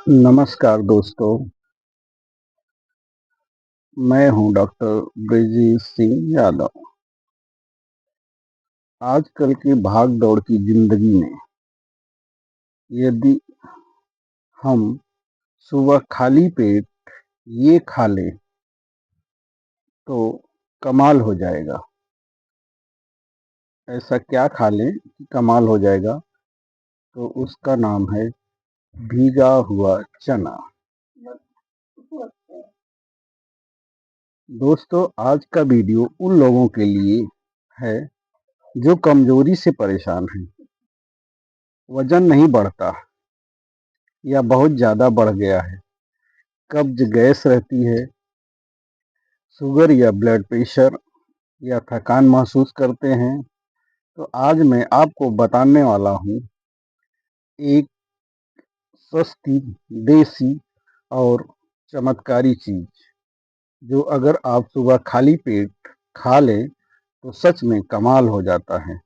नमस्कार दोस्तों, मैं हूं डॉक्टर ब्रिजेश सिंह यादव। आजकल की भाग-दौड़ की जिंदगी में यदि हम सुबह खाली पेट ये खा लें तो कमाल हो जाएगा। ऐसा क्या खा लें कि कमाल हो जाएगा? तो उसका नाम है भीगा हुआ चना। दोस्तों, आज का वीडियो उन लोगों के लिए है जो कमजोरी से परेशान हैं, वजन नहीं बढ़ता या बहुत ज़्यादा बढ़ गया है, कब्ज गैस रहती है, शुगर या ब्लड प्रेशर या थकान महसूस करते हैं। तो आज मैं आपको बताने वाला हूँ एक सस्ती, देसी और चमत्कारी चीज़, जो अगर आप सुबह खाली पेट खा लें तो सच में कमाल हो जाता है।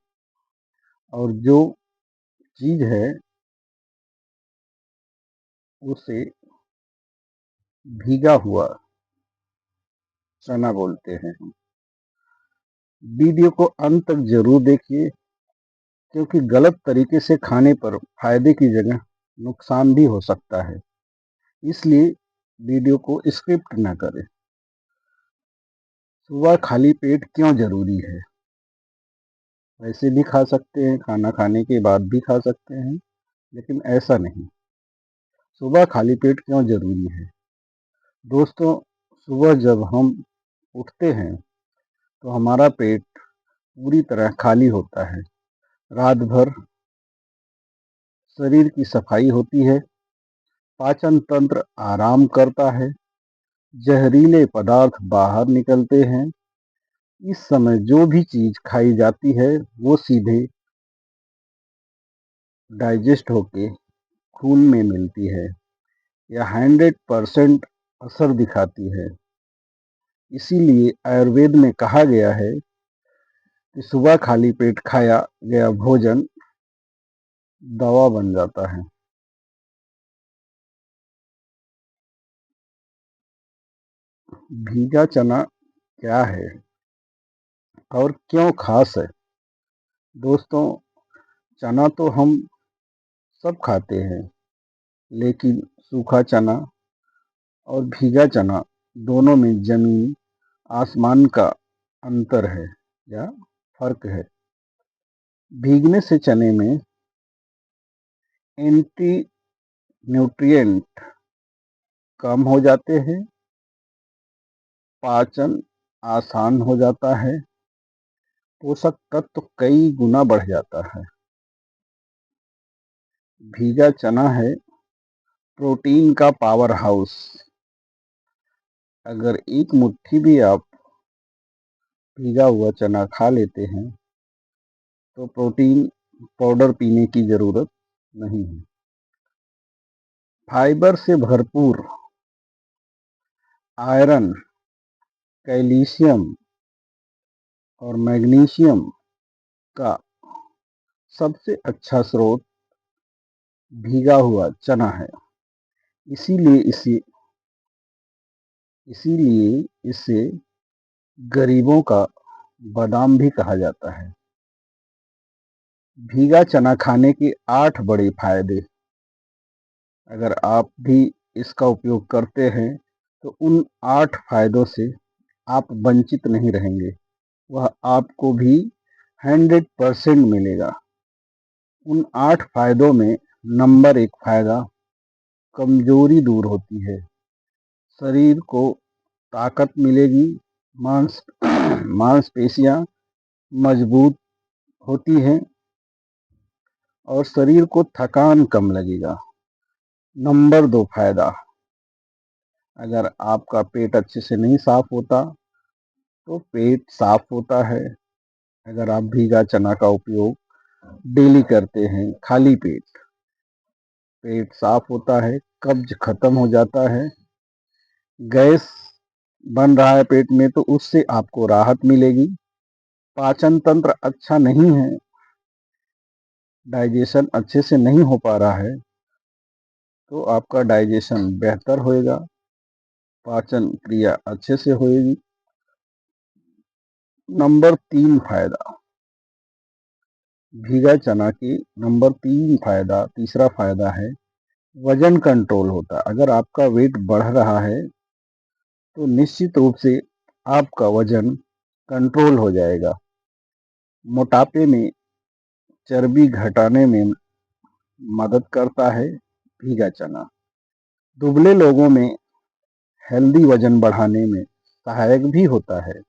और जो चीज़ है उसे भीगा हुआ चना बोलते हैं हम। वीडियो को अंत तक जरूर देखिए, क्योंकि गलत तरीके से खाने पर फायदे की जगह नुकसान भी हो सकता है। इसलिए वीडियो को स्किप न करें। सुबह खाली पेट क्यों जरूरी है? वैसे भी खा सकते हैं, खाना खाने के बाद भी खा सकते हैं, लेकिन ऐसा नहीं। सुबह खाली पेट क्यों जरूरी है? दोस्तों, सुबह जब हम उठते हैं तो हमारा पेट पूरी तरह खाली होता है। रात भर शरीर की सफाई होती है, पाचन तंत्र आराम करता है, जहरीले पदार्थ बाहर निकलते हैं। इस समय जो भी चीज खाई जाती है वो सीधे डाइजेस्ट होके खून में मिलती है या 100% असर दिखाती है। इसीलिए आयुर्वेद में कहा गया है कि सुबह खाली पेट खाया गया भोजन दवा बन जाता है। भीगा चना क्या है और क्यों खास है? दोस्तों, चना तो हम सब खाते हैं, लेकिन सूखा चना और भीगा चना दोनों में जमीन आसमान का अंतर है या फर्क है। भीगने से चने में एंटी न्यूट्रिएंट कम हो जाते हैं, पाचन आसान हो जाता है, पोषक तत्व कई गुना बढ़ जाता है। भीगा चना है प्रोटीन का पावर हाउस। अगर एक मुट्ठी भी आप भीगा हुआ चना खा लेते हैं तो प्रोटीन पाउडर पीने की जरूरत नहीं है। फाइबर से भरपूर, आयरन, कैल्शियम और मैग्नीशियम का सबसे अच्छा स्रोत भीगा हुआ चना है। इसीलिए इसे इसीलिए इसे गरीबों का बादाम भी कहा जाता है। भीगा चना खाने के 8 बड़े फायदे। अगर आप भी इसका उपयोग करते हैं तो उन 8 फायदों से आप वंचित नहीं रहेंगे। वह आपको भी 100% मिलेगा। उन 8 फायदों में नंबर 1 फायदा, कमजोरी दूर होती है। शरीर को ताकत मिलेगी, मांस मांसपेशियां मजबूत होती हैं और शरीर को थकान कम लगेगा। नंबर 2 फायदा, अगर आपका पेट अच्छे से नहीं साफ होता तो पेट साफ होता है। अगर आप भीगा चना का उपयोग डेली करते हैं खाली पेट, पेट साफ होता है, कब्ज खत्म हो जाता है। गैस बन रहा है पेट में तो उससे आपको राहत मिलेगी। पाचन तंत्र अच्छा नहीं है, डाइजेशन अच्छे से नहीं हो पा रहा है, तो आपका डाइजेशन बेहतर होएगा, पाचन क्रिया अच्छे से होएगी। नंबर 3 फायदा, भीगा चना की नंबर 3 फायदा, तीसरा फायदा है वजन कंट्रोल होता है। अगर आपका वेट बढ़ रहा है तो निश्चित रूप से आपका वजन कंट्रोल हो जाएगा। मोटापे में, चर्बी घटाने में मदद करता है भीगा चना। दुबले लोगों में हेल्दी वजन बढ़ाने में सहायक भी होता है।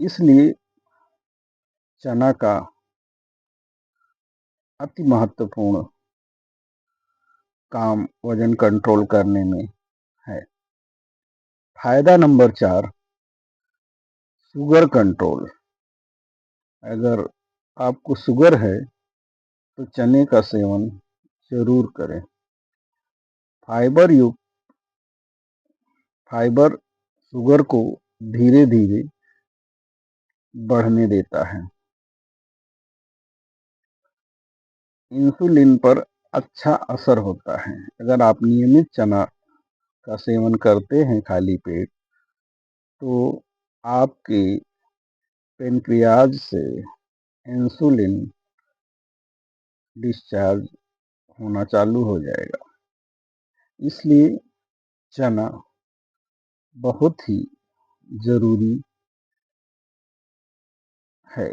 इसलिए चना का अति महत्वपूर्ण काम वजन कंट्रोल करने में है। फायदा नंबर 4, शुगर कंट्रोल। अगर आपको शुगर है तो चने का सेवन जरूर करें। फाइबर शुगर को धीरे धीरे बढ़ने देता है। इंसुलिन पर अच्छा असर होता है। अगर आप नियमित चना का सेवन करते हैं खाली पेट, तो आपके पेनक्रियाज से इंसुलिन डिस्चार्ज होना चालू हो जाएगा। इसलिए चना बहुत ही जरूरी है।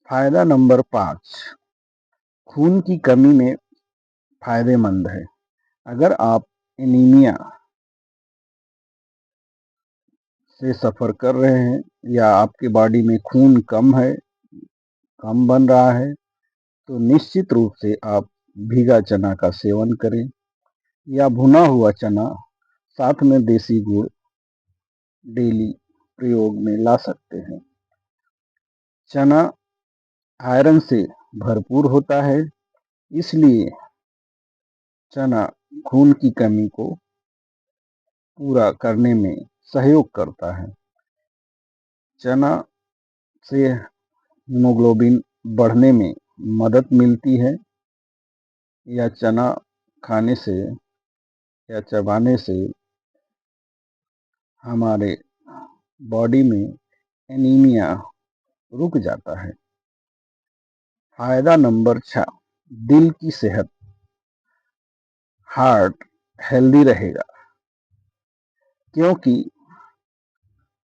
फायदा नंबर 5, खून की कमी में फायदेमंद है। अगर आप एनीमिया से सफर कर रहे हैं या आपके बॉडी में खून कम बन रहा है, तो निश्चित रूप से आप भीगा चना का सेवन करें या भुना हुआ चना साथ में देसी गुड़ डेली प्रयोग में ला सकते हैं। चना आयरन से भरपूर होता है, इसलिए चना खून की कमी को पूरा करने में सहयोग करता है। चना से हीमोग्लोबिन बढ़ने में मदद मिलती है, या चना खाने से या चबाने से हमारे बॉडी में एनीमिया रुक जाता है। फायदा नंबर 6, दिल की सेहत, हार्ट हेल्दी रहेगा, क्योंकि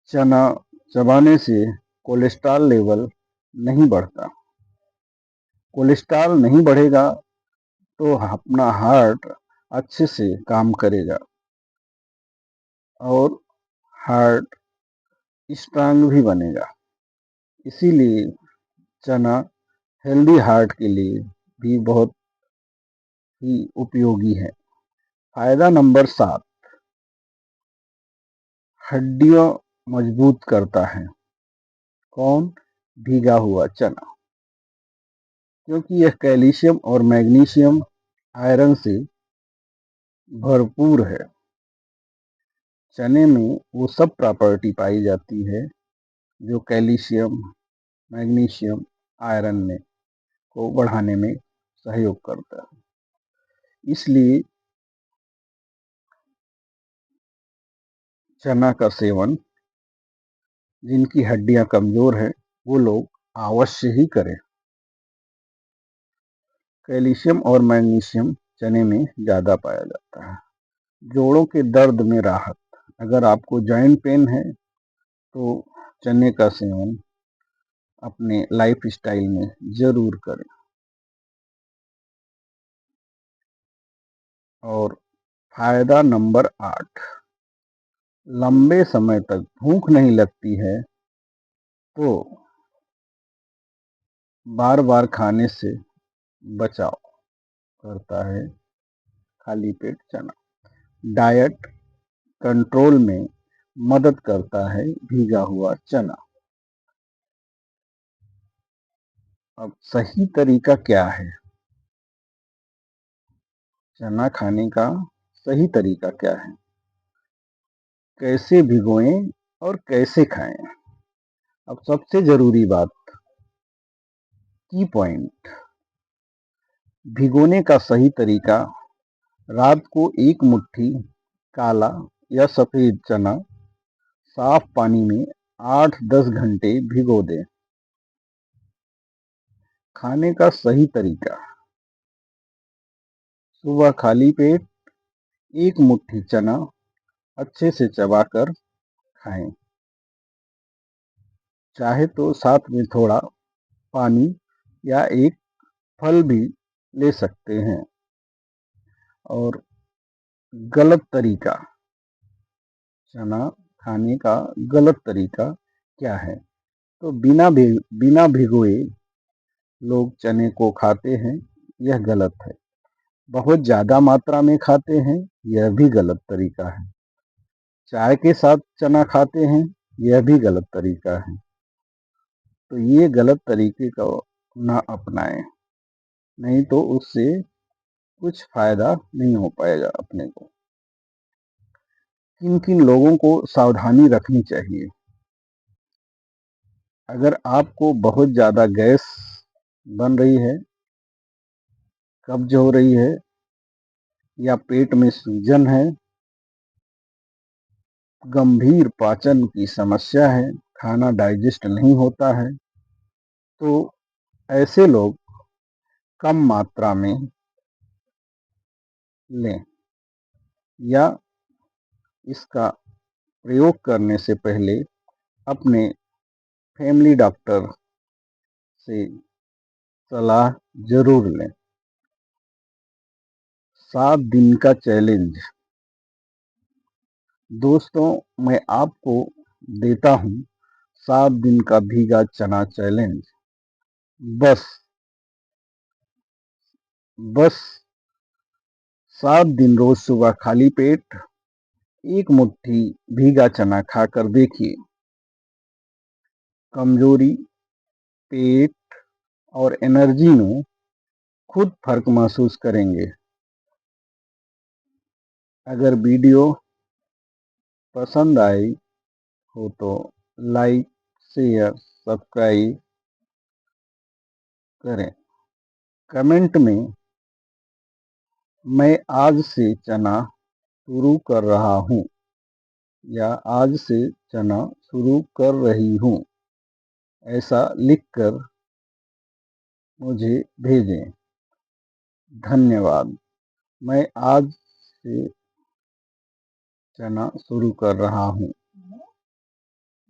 चना चबाने से कोलेस्ट्रॉल लेवल नहीं बढ़ता। कोलेस्ट्रॉल नहीं बढ़ेगा तो अपना हार्ट अच्छे से काम करेगा और हार्ट स्ट्रांग भी बनेगा। इसीलिए चना हेल्दी हार्ट के लिए भी बहुत ही उपयोगी है। फायदा नंबर 7, हड्डियां मजबूत करता है। कौन? भीगा हुआ चना, क्योंकि यह कैल्शियम और मैग्नीशियम आयरन से भरपूर है। चने में वो सब प्रॉपर्टी पाई जाती है जो कैल्शियम, मैग्नीशियम, आयरन में को बढ़ाने में सहयोग करता है। इसलिए चना का सेवन जिनकी हड्डियां कमजोर है वो लोग अवश्य ही करें। कैल्शियम और मैग्नीशियम चने में ज्यादा पाया जाता है। जोड़ों के दर्द में राहत, अगर आपको जॉइंट पेन है तो चने का सेवन अपने लाइफ स्टाइल में जरूर करें। और फायदा नंबर 8, लंबे समय तक भूख नहीं लगती है तो बार बार खाने से बचाव करता है खाली पेट चना। डाइट कंट्रोल में मदद करता है भीगा हुआ चना। अब सही तरीका क्या है? चना खाने का सही तरीका क्या है? कैसे भिगोएं और कैसे खाएं? अब सबसे जरूरी बात, की पॉइंट, भिगोने का सही तरीका: रात को एक मुट्ठी काला या सफेद चना साफ पानी में 8-10 घंटे भिगो दें। खाने का सही तरीका: सुबह खाली पेट एक मुट्ठी चना अच्छे से चबाकर खाएं। चाहे तो साथ में थोड़ा पानी या एक फल भी ले सकते हैं। और गलत तरीका: चना खाने का गलत तरीका क्या है? तो बिना भिगोए लोग चने को खाते हैं, यह गलत है। बहुत ज़्यादा मात्रा में खाते हैं, यह भी गलत तरीका है। चाय के साथ चना खाते हैं, यह भी गलत तरीका है। तो ये गलत तरीके को ना अपनाएं, नहीं तो उससे कुछ फायदा नहीं हो पाएगा अपने को। किन किन लोगों को सावधानी रखनी चाहिए? अगर आपको बहुत ज़्यादा गैस बन रही है, कब्ज हो रही है या पेट में सूजन है, गंभीर पाचन की समस्या है, खाना डाइजेस्ट नहीं होता है, तो ऐसे लोग कम मात्रा में लें या इसका प्रयोग करने से पहले अपने फैमिली डॉक्टर से सलाह जरूर लें। 7 दिन का चैलेंज। दोस्तों, मैं आपको देता हूं 7 दिन का भीगा चना चैलेंज। बस बस 7 दिन रोज सुबह खाली पेट एक मुट्ठी भीगा चना खाकर देखिए। कमजोरी, पेट और एनर्जी में खुद फर्क महसूस करेंगे। अगर वीडियो पसंद आई हो तो लाइक, शेयर, सब्सक्राइब करें। कमेंट में मैं आज से चना शुरू कर रहा हूँ या आज से चना शुरू कर रही हूँ, ऐसा लिखकर मुझे भेजें। धन्यवाद। मैं आज से चना शुरू कर रहा हूँ।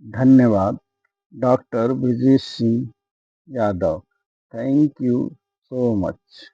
धन्यवाद। Doctor Brijesh Singh Yadav. Thank you so much.